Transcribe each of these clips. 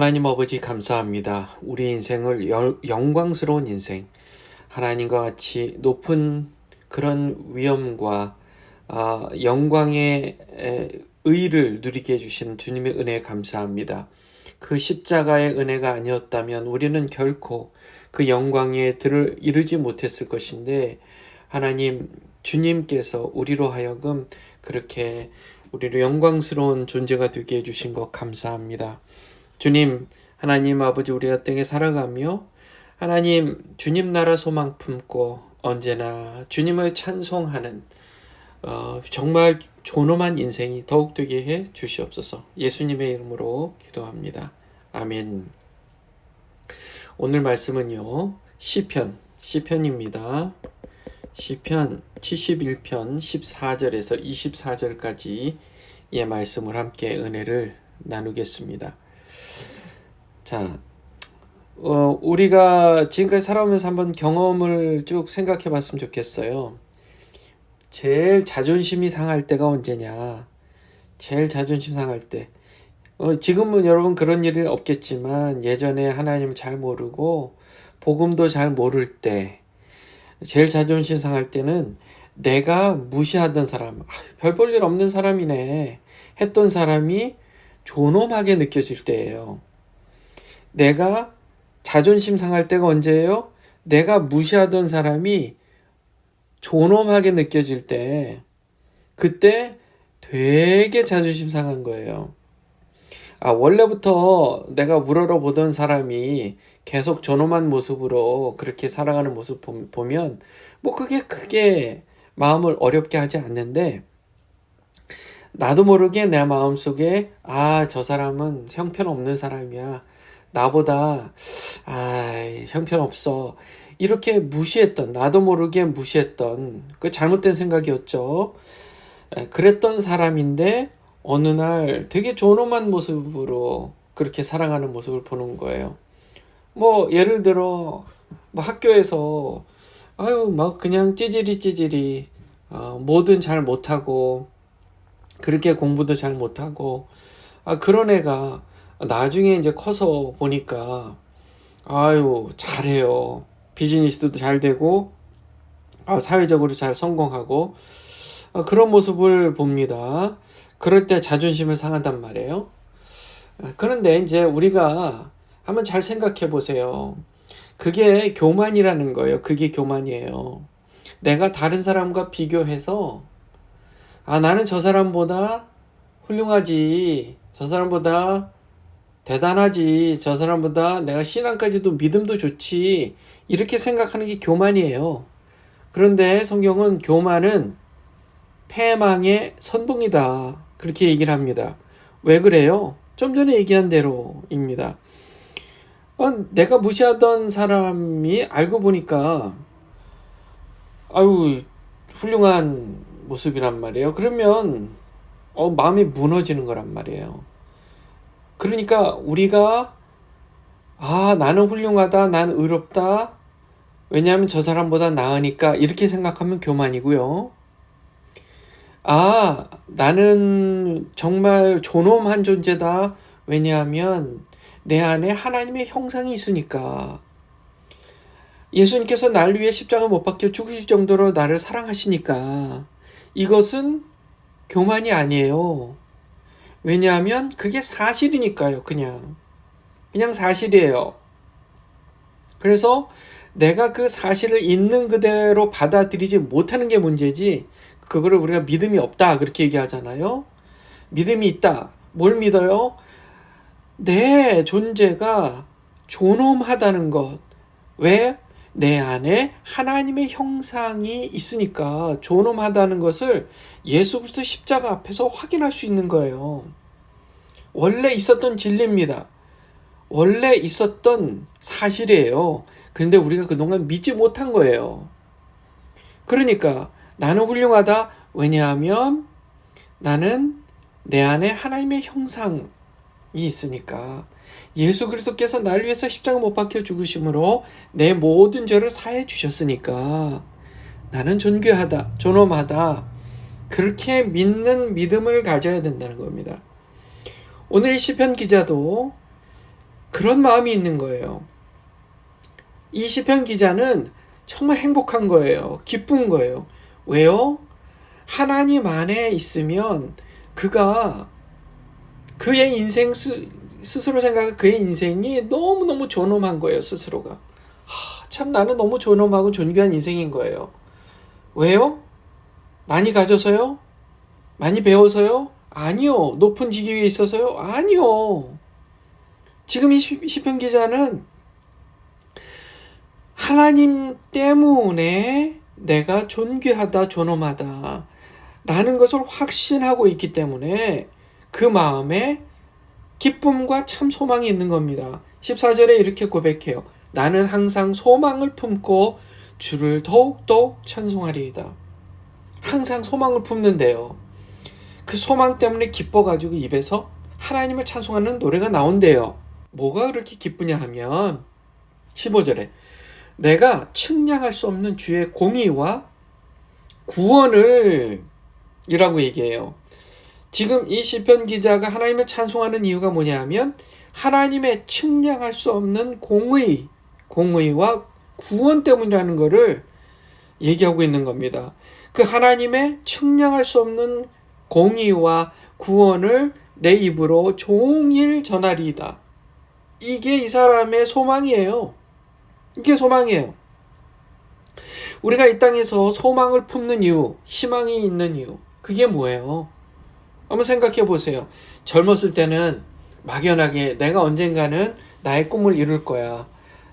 하나님 아버지 감사합니다. 우리 인생을 영광스러운 인생, 하나님과 같이 높은 그런 위엄과 영광의 의를 누리게 해주시는 주님의 은혜에 감사합니다. 그 십자가의 은혜가 아니었다면 우리는 결코 그 영광에 이르지 못했을 것인데, 하나님 주님께서 우리로 하여금 그렇게 우리로 영광스러운 존재가 되게 해주신 것 감사합니다. 주님, 하나님 아버지, 우리가 땅에 살아가며 하나님 주님 나라 소망 품고 언제나 주님을 찬송하는 정말 존엄한 인생이 더욱 되게 해 주시옵소서. 예수님의 이름으로 기도합니다. 아멘. 오늘 말씀은요, 시편입니다. 시편 71편 14절에서 24절까지 이 말씀을 함께 은혜를 나누겠습니다. 자, 우리가 지금까지 살아오면서 한번 경험을 쭉 생각해 봤으면 좋겠어요. 제일 자존심이 상할 때가 언제냐? 제일 자존심 상할 때. 지금은 여러분 그런 일이 없겠지만 예전에 하나님을 잘 모르고 복음도 잘 모를 때 제일 자존심 상할 때는 내가 무시하던 사람, 별 볼 일 없는 사람이네 했던 사람이 존엄하게 느껴질 때예요. 내가 자존심 상할 때가 언제예요? 내가 무시하던 사람이 존엄하게 느껴질 때, 그때 되게 자존심 상한 거예요. 원래부터 내가 우러러보던 사람이 계속 존엄한 모습으로 그렇게 살아가는 모습 보면 뭐 그게 크게 마음을 어렵게 하지 않는데, 나도 모르게 내 마음속에 저 사람은 형편없는 사람이야, 나보다 형편없어, 이렇게 무시했던, 나도 모르게 무시했던 그 잘못된 생각이었죠. 그랬던 사람인데 어느 날 되게 존엄한 모습으로 그렇게 살아가는 모습을 보는 거예요. 뭐 예를 들어 뭐 학교에서 막 그냥 찌질이 뭐든 잘 못하고 그렇게 공부도 잘 못하고 그런 애가 나중에 이제 커서 보니까 잘해요. 비즈니스도 잘 되고 사회적으로 잘 성공하고 그런 모습을 봅니다. 그럴 때 자존심을 상한단 말이에요. 그런데 이제 우리가 한번 잘 생각해 보세요. 그게 교만이라는 거예요. 그게 교만이에요. 내가 다른 사람과 비교해서 나는 저 사람보다 훌륭하지, 저 사람보다 대단하지, 저 사람보다 내가 신앙까지도 믿음도 좋지, 이렇게 생각하는 게 교만이에요. 그런데 성경은 교만은 패망의 선봉이다, 그렇게 얘기를 합니다. 왜 그래요? 좀 전에 얘기한 대로입니다. 내가 무시하던 사람이 알고 보니까 훌륭한 모습이란 말이에요. 그러면 마음이 무너지는 거란 말이에요. 그러니까 우리가 나는 훌륭하다, 난 의롭다, 왜냐하면 저 사람보다 나으니까, 이렇게 생각하면 교만이고요. 나는 정말 존엄한 존재다, 왜냐하면 내 안에 하나님의 형상이 있으니까, 예수님께서 날 위해 십자가 못 박혀 죽으실 정도로 나를 사랑하시니까, 이것은 교만이 아니에요. 왜냐하면 그게 사실이니까요. 그냥 사실이에요. 그래서 내가 그 사실을 있는 그대로 받아들이지 못하는 게 문제지, 그거를 우리가 믿음이 없다 그렇게 얘기하잖아요. 믿음이 있다. 뭘 믿어요? 내 존재가 존엄하다는 것. 왜? 내 안에 하나님의 형상이 있으니까 존엄하다는 것을 예수 그리스도 십자가 앞에서 확인할 수 있는 거예요. 원래 있었던 진리입니다. 원래 있었던 사실이에요. 그런데 우리가 그동안 믿지 못한 거예요. 그러니까 나는 훌륭하다. 왜냐하면 나는 내 안에 하나님의 형상이 있으니까. 예수 그리스도께서 날 위해서 십자가 못 박혀 죽으심으로 내 모든 죄를 사해 주셨으니까 나는 존귀하다, 존엄하다, 그렇게 믿는 믿음을 가져야 된다는 겁니다. 오늘 시편 기자도 그런 마음이 있는 거예요. 이 시편 기자는 정말 행복한 거예요. 기쁜 거예요. 왜요? 하나님 안에 있으면 그가 그의 인생 스스로 생각해 그의 인생이 너무너무 존엄한 거예요. 스스로가. 참 나는 너무 존엄하고 존귀한 인생인 거예요. 왜요? 많이 가져서요? 많이 배워서요? 아니요. 높은 직위에 있어서요? 아니요. 지금 이 시편 기자는 하나님 때문에 내가 존귀하다, 존엄하다 라는 것을 확신하고 있기 때문에 그 마음에 기쁨과 참 소망이 있는 겁니다. 14절에 이렇게 고백해요. 나는 항상 소망을 품고 주를 더욱더욱 찬송하리이다. 항상 소망을 품는데요. 그 소망 때문에 기뻐가지고 입에서 하나님을 찬송하는 노래가 나온대요. 뭐가 그렇게 기쁘냐 하면 15절에 내가 측량할 수 없는 주의 공의와 구원을 이라고 얘기해요. 지금 이 시편 기자가 하나님을 찬송하는 이유가 뭐냐 하면 하나님의 측량할 수 없는 공의와 구원 때문이라는 것을 얘기하고 있는 겁니다. 그 하나님의 측량할 수 없는 공의와 구원을 내 입으로 종일 전하리이다. 이게 이 사람의 소망이에요. 이게 소망이에요. 우리가 이 땅에서 소망을 품는 이유, 희망이 있는 이유, 그게 뭐예요? 한번 생각해 보세요. 젊었을 때는 막연하게 내가 언젠가는 나의 꿈을 이룰 거야.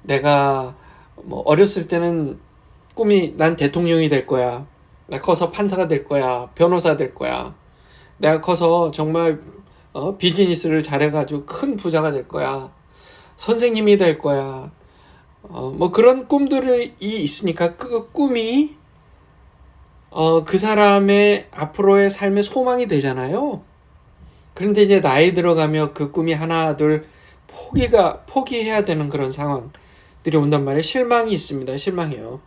내가 어렸을 때는 꿈이 난 대통령이 될 거야. 나 커서 판사가 될 거야. 변호사 될 거야. 내가 커서 정말 비즈니스를 잘해가지고 큰 부자가 될 거야. 선생님이 될 거야. 그런 꿈들이 있으니까 그 꿈이 그 사람의 앞으로의 삶의 소망이 되잖아요. 그런데 이제 나이 들어가며 그 꿈이 하나 둘 포기해야 되는 그런 상황들이 온단 말이에요. 실망이 있습니다. 실망해요.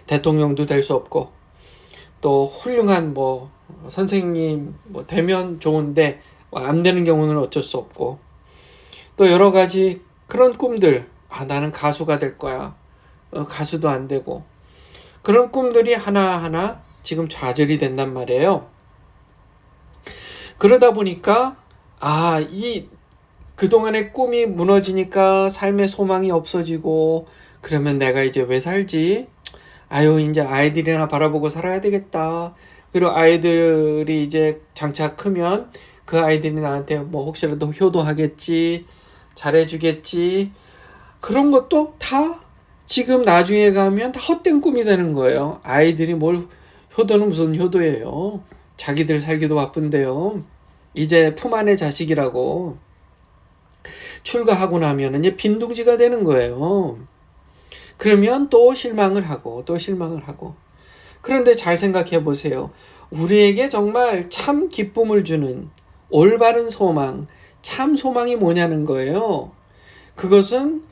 대통령도 될 수 없고 또 훌륭한 선생님 되면 좋은데 안 되는 경우는 어쩔 수 없고 또 여러 가지 그런 꿈들 나는 가수가 될 거야. 가수도 안 되고 그런 꿈들이 하나하나 지금 좌절이 된단 말이에요. 그러다 보니까 그동안의 꿈이 무너지니까 삶의 소망이 없어지고 그러면 내가 이제 왜 살지? 이제 아이들이나 바라보고 살아야 되겠다. 그리고 아이들이 이제 장차 크면 그 아이들이 나한테 혹시라도 효도하겠지, 잘해주겠지. 그런 것도 다 지금 나중에 가면 다 헛된 꿈이 되는 거예요. 아이들이 효도는 무슨 효도예요. 자기들 살기도 바쁜데요. 이제 품 안의 자식이라고 출가하고 나면 이제 빈둥지가 되는 거예요. 그러면 또 실망을 하고 또 실망을 하고. 그런데 잘 생각해 보세요. 우리에게 정말 참 기쁨을 주는 올바른 소망, 참 소망이 뭐냐는 거예요. 그것은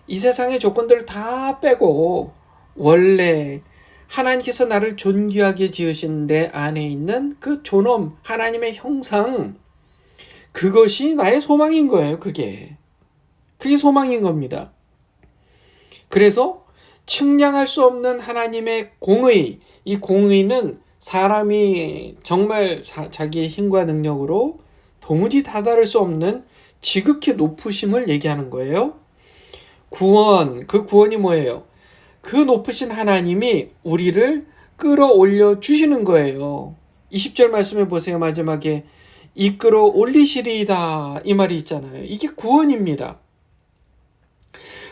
이 세상의 조건들을 다 빼고 원래 하나님께서 나를 존귀하게 지으신 내 안에 있는 그 존엄, 하나님의 형상, 그것이 나의 소망인 거예요. 그게 소망인 겁니다. 그래서 측량할 수 없는 하나님의 공의, 이 공의는 사람이 정말 자기의 힘과 능력으로 도무지 다다를 수 없는 지극히 높으심을 얘기하는 거예요. 구원, 그 구원이 뭐예요? 그 높으신 하나님이 우리를 끌어올려 주시는 거예요. 20절 말씀해 보세요. 마지막에 이끌어 올리시리이다 이 말이 있잖아요. 이게 구원입니다.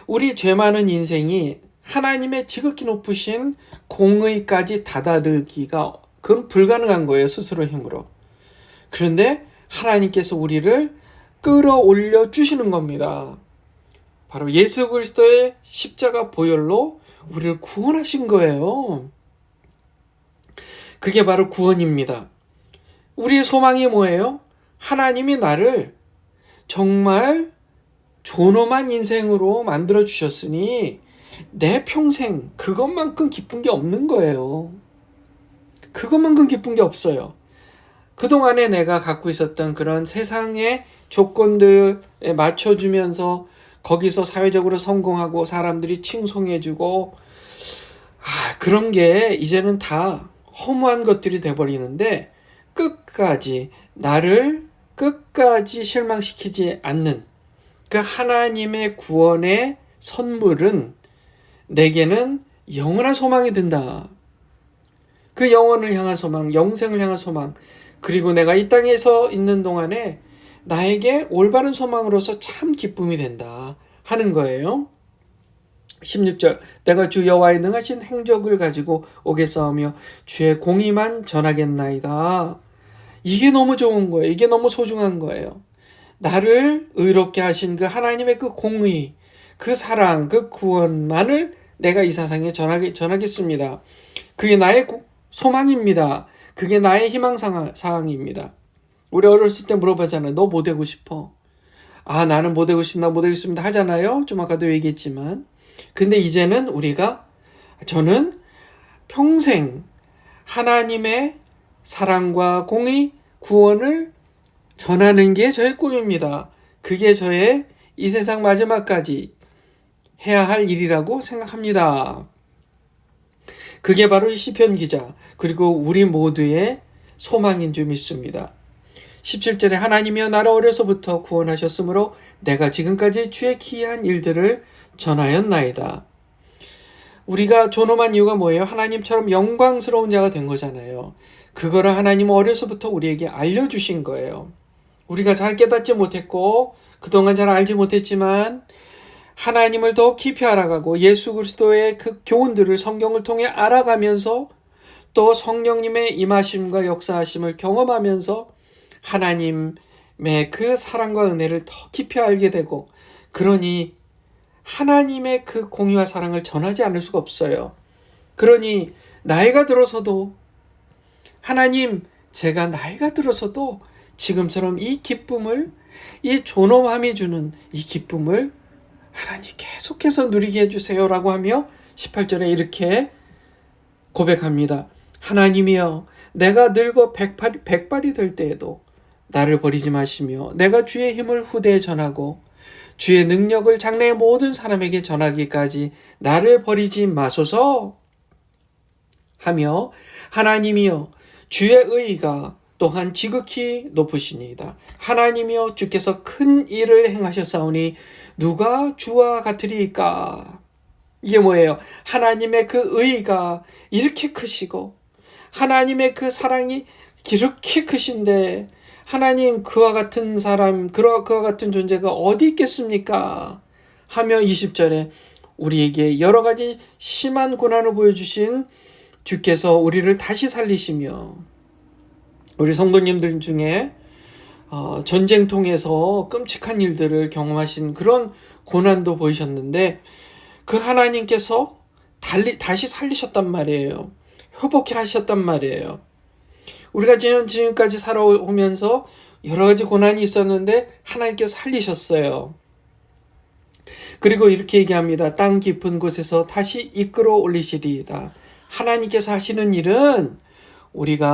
우리 죄 많은 인생이 하나님의 지극히 높으신 공의까지 다다르기가 그건 불가능한 거예요. 스스로 힘으로. 그런데 하나님께서 우리를 끌어올려 주시는 겁니다. 바로 예수 그리스도의 십자가 보혈로 우리를 구원하신 거예요. 그게 바로 구원입니다. 우리의 소망이 뭐예요? 하나님이 나를 정말 존엄한 인생으로 만들어 주셨으니 내 평생 그것만큼 기쁜 게 없는 거예요. 그것만큼 기쁜 게 없어요. 그동안에 내가 갖고 있었던 그런 세상의 조건들, 맞춰주면서 거기서 사회적으로 성공하고 사람들이 칭송해주고, 그런 게 이제는 다 허무한 것들이 돼버리는데, 나를 끝까지 실망시키지 않는 그 하나님의 구원의 선물은 내게는 영원한 소망이 된다. 그 영혼을 향한 소망, 영생을 향한 소망, 그리고 내가 이 땅에서 있는 동안에 나에게 올바른 소망으로서 참 기쁨이 된다 하는 거예요. 16절, 내가 주 여호와의 능하신 행적을 가지고 오겠사오며 주의 공의만 전하겠나이다. 이게 너무 좋은 거예요. 이게 너무 소중한 거예요. 나를 의롭게 하신 그 하나님의 그 공의, 그 사랑, 그 구원만을 내가 이 세상에 전하겠습니다. 그게 나의 소망입니다. 그게 나의 희망사항입니다. 우리 어렸을 때 물어보잖아요. 너 뭐 되고 싶어? 나는 뭐 되고 싶나 뭐 되겠습니다 하잖아요. 좀 아까도 얘기했지만. 근데 이제는 저는 평생 하나님의 사랑과 공의, 구원을 전하는 게 저의 꿈입니다. 그게 저의 이 세상 마지막까지 해야 할 일이라고 생각합니다. 그게 바로 시편 기자 그리고 우리 모두의 소망인 줄 믿습니다. 17절에 하나님이여 나를 어려서부터 구원하셨으므로 내가 지금까지 주의 기이한 일들을 전하였나이다. 우리가 존엄한 이유가 뭐예요? 하나님처럼 영광스러운 자가 된 거잖아요. 그거를 하나님은 어려서부터 우리에게 알려주신 거예요. 우리가 잘 깨닫지 못했고 그동안 잘 알지 못했지만 하나님을 더 깊이 알아가고 예수 그리스도의 그 교훈들을 성경을 통해 알아가면서 또 성령님의 임하심과 역사하심을 경험하면서 하나님의 그 사랑과 은혜를 더 깊이 알게 되고, 그러니 하나님의 그 공의와 사랑을 전하지 않을 수가 없어요. 그러니 나이가 들어서도 제가 나이가 들어서도 지금처럼 이 기쁨을, 이 존엄함이 주는 이 기쁨을 하나님 계속해서 누리게 해주세요라고 하며 18절에 이렇게 고백합니다. 하나님이여 내가 늙어 백발이 될 때에도 나를 버리지 마시며 내가 주의 힘을 후대에 전하고 주의 능력을 장래의 모든 사람에게 전하기까지 나를 버리지 마소서 하며, 하나님이여 주의 의의가 또한 지극히 높으시니이다. 하나님이여 주께서 큰 일을 행하셨사오니 누가 주와 같으리까? 이게 뭐예요? 하나님의 그 의의가 이렇게 크시고 하나님의 그 사랑이 이렇게 크신데 하나님 그와 같은 사람, 그와 같은 존재가 어디 있겠습니까? 하며 20절에 우리에게 여러 가지 심한 고난을 보여주신 주께서 우리를 다시 살리시며, 우리 성도님들 중에 전쟁통에서 끔찍한 일들을 경험하신 그런 고난도 보이셨는데 그 하나님께서 다시 살리셨단 말이에요. 회복해 하셨단 말이에요. 우리가 지금까지 살아오면서 여러 가지 고난이 있었는데 하나님께서 살리셨어요. 그리고 이렇게 얘기합니다. 땅 깊은 곳에서 다시 이끌어 올리시리이다. 하나님께서 하시는 일은 우리의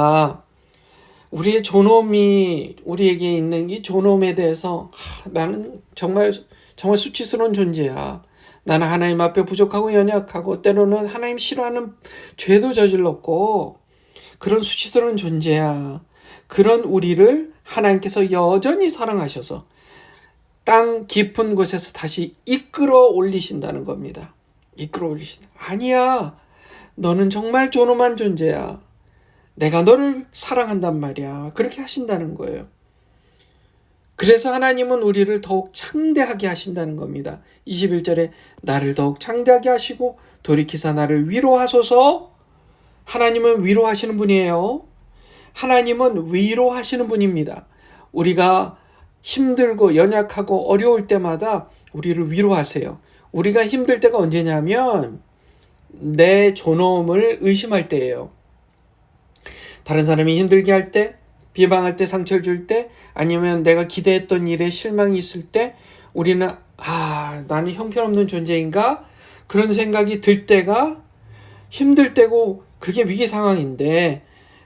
존엄이, 우리에게 있는 이 존엄에 대해서 나는 정말 수치스러운 존재야. 나는 하나님 앞에 부족하고 연약하고 때로는 하나님 싫어하는 죄도 저질렀고 그런 수치스러운 존재야. 그런 우리를 하나님께서 여전히 사랑하셔서 땅 깊은 곳에서 다시 이끌어 올리신다는 겁니다. 이끌어 올리신다. 아니야. 너는 정말 존엄한 존재야. 내가 너를 사랑한단 말이야. 그렇게 하신다는 거예요. 그래서 하나님은 우리를 더욱 창대하게 하신다는 겁니다. 21절에 나를 더욱 창대하게 하시고 돌이키사 나를 위로하소서. 하나님은 위로하시는 분이에요. 하나님은 위로하시는 분입니다. 우리가 힘들고 연약하고 어려울 때마다 우리를 위로하세요. 우리가 힘들 때가 언제냐면 내 존엄을 의심할 때예요. 다른 사람이 힘들게 할 때, 비방할 때, 상처를 줄 때, 아니면 내가 기대했던 일에 실망이 있을 때 우리는 나는 형편없는 존재인가? 그런 생각이 들 때가 힘들 때고 그게 위기 상황인데,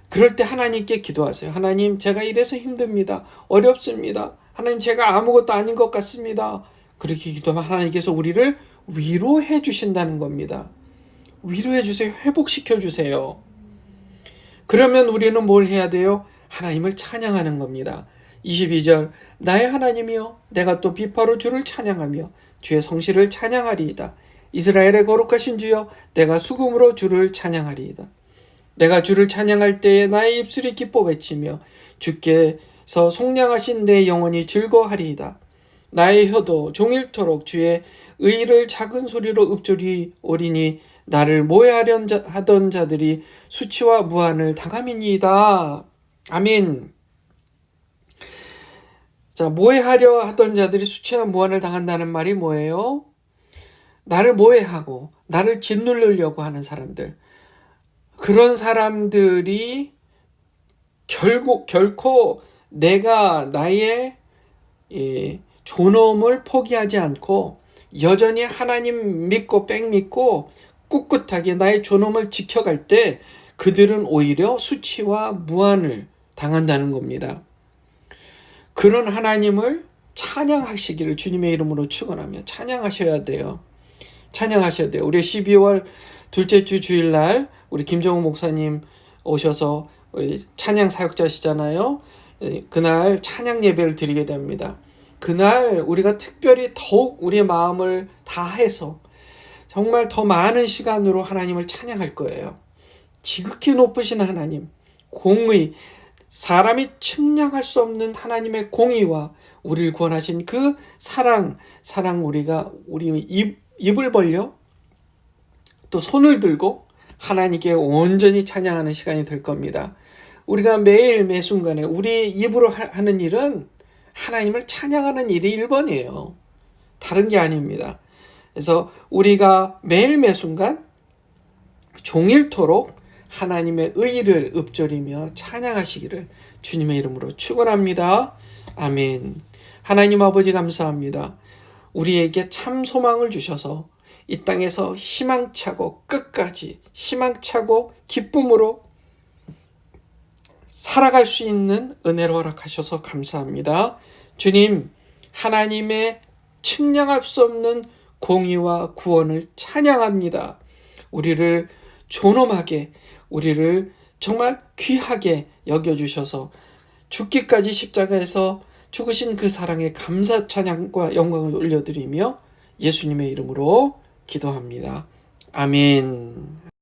그럴 때 하나님께 기도하세요. 하나님, 제가 이래서 힘듭니다. 어렵습니다. 하나님 제가 아무것도 아닌 것 같습니다. 그렇게 기도하면 하나님께서 우리를 위로해 주신다는 겁니다. 위로해 주세요. 회복시켜 주세요. 그러면 우리는 뭘 해야 돼요? 하나님을 찬양하는 겁니다. 22절 나의 하나님이여 내가 또 비파로 주를 찬양하며 주의 성실을 찬양하리이다. 이스라엘의 거룩하신 주여 내가 수금으로 주를 찬양하리이다. 내가 주를 찬양할 때에 나의 입술이 기뻐 외치며 주께서 속량하신 내 영혼이 즐거워하리이다. 나의 혀도 종일토록 주의 의를 작은 소리로 읊조리오리니 나를 모해하려 하던 자들이 수치와 무한을 당함이니이다. 아멘. 자, 모해하려 하던 자들이 수치와 무한을 당한다는 말이 뭐예요? 나를 모해하고 나를 짓누르려고 하는 사람들, 그런 사람들이 결코 내가 나의 존엄을 포기하지 않고 여전히 하나님 믿고 빽 믿고 꿋꿋하게 나의 존엄을 지켜갈 때 그들은 오히려 수치와 무한을 당한다는 겁니다. 그런 하나님을 찬양하시기를 주님의 이름으로 축원하며 찬양하셔야 돼요. 찬양하셔야 돼요. 우리 12월 둘째 주 주일날 우리 김정우 목사님 오셔서 찬양 사역자시잖아요. 그날 찬양 예배를 드리게 됩니다. 그날 우리가 특별히 더욱 우리의 마음을 다해서 정말 더 많은 시간으로 하나님을 찬양할 거예요. 지극히 높으신 하나님, 공의, 사람이 측량할 수 없는 하나님의 공의와 우리를 구원하신 그 사랑 우리가 우리 입을 벌려 또 손을 들고 하나님께 온전히 찬양하는 시간이 될 겁니다. 우리가 매일 매 순간에 우리 입으로 하는 일은 하나님을 찬양하는 일이 1번이에요. 다른 게 아닙니다. 그래서 우리가 매일 매 순간 종일토록 하나님의 의를 읊조리며 찬양하시기를 주님의 이름으로 축원합니다. 아멘. 하나님 아버지 감사합니다. 우리에게 참 소망을 주셔서 이 땅에서 희망차고 끝까지 희망차고 기쁨으로 살아갈 수 있는 은혜를 허락하셔서 감사합니다. 주님, 하나님의 측량할 수 없는 공의와 구원을 찬양합니다. 우리를 존엄하게, 우리를 정말 귀하게 여겨주셔서 죽기까지 십자가에서 죽으신 그 사랑에 감사 찬양과 영광을 올려드리며 예수님의 이름으로 기도합니다. 아멘.